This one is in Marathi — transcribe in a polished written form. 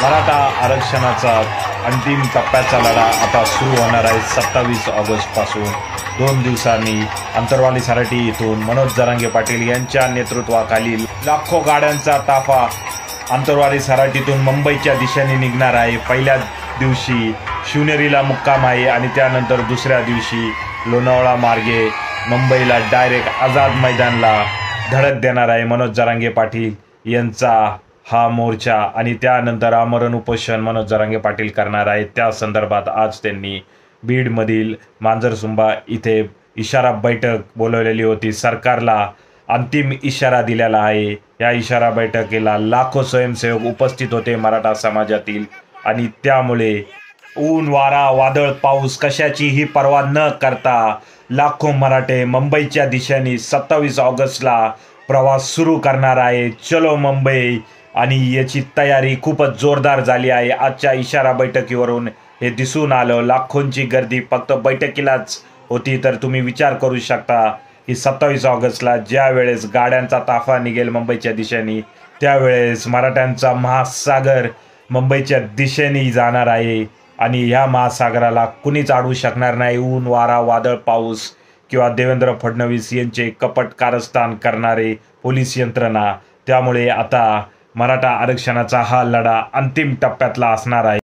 मराठा आरक्षणाचा अंतिम टप्प्याचा लढा आता सुरू होणार आहे 27 ऑगस्टपासून 2 दिवसांनी अंतरवाली सारटी इथून मनोज जरांगे पाटील यांच्या नेतृत्वाखाली लाखो गाड्यांचा ताफा अंतरवाली सारटीतून मुंबईच्या दिशेने निघणार आहे। पहिल्या दिवशी शिवनेरीला मुक्काम आहे आणि त्यानंतर दुसऱ्या दिवशी लोणावळा मार्गे मुंबईला डायरेक्ट आझाद मैदानला धडक देणार आहे मनोज जरांगे पाटील यांचा हा मोर्चा। आणि त्यानंतर आमरण उपोषण मनोज जरांगे पाटील करणार आहेत। त्या संदर्भात आज त्यांनी बीडमधील मांजरसुंबा इथे इशारा बैठक बोलवलेली होती। सरकारला अंतिम इशारा दिलेला आहे। या इशारा बैठकीला लाखो स्वयंसेवक उपस्थित होते मराठा समाजातील आणि त्यामुळे ऊन वारा वादळ पाऊस कशाचीही पर्वा न करता लाखो मराठे मुंबईच्या दिशेने 27 ऑगस्टला प्रवास सुरू करणार आहे। चलो मुंबई आणि याची तयारी खूपच जोरदार झाली आहे। आजच्या इशारा बैठकीवरून हे दिसून आलं। लाखोंची गर्दी फक्त बैठकीलाच होती, तर तुम्ही विचार करू शकता की 27 ऑगस्टला ज्या वेळेस गाड्यांचा ताफा निघेल मुंबईच्या दिशेने त्यावेळेस मराठ्यांचा महासागर मुंबईच्या दिशेने जाणार आहे आणि ह्या महासागराला कुणीच अडवू शकणार नाही। ऊन वारा वादळ पाऊस किंवा देवेंद्र फडणवीस यांचे कपट कारस्थान करणारे पोलीस यंत्रणा। त्यामुळे आता मराठा आरक्षणाचा हा लढा अंतिम टप्प्यातला असणार आहे।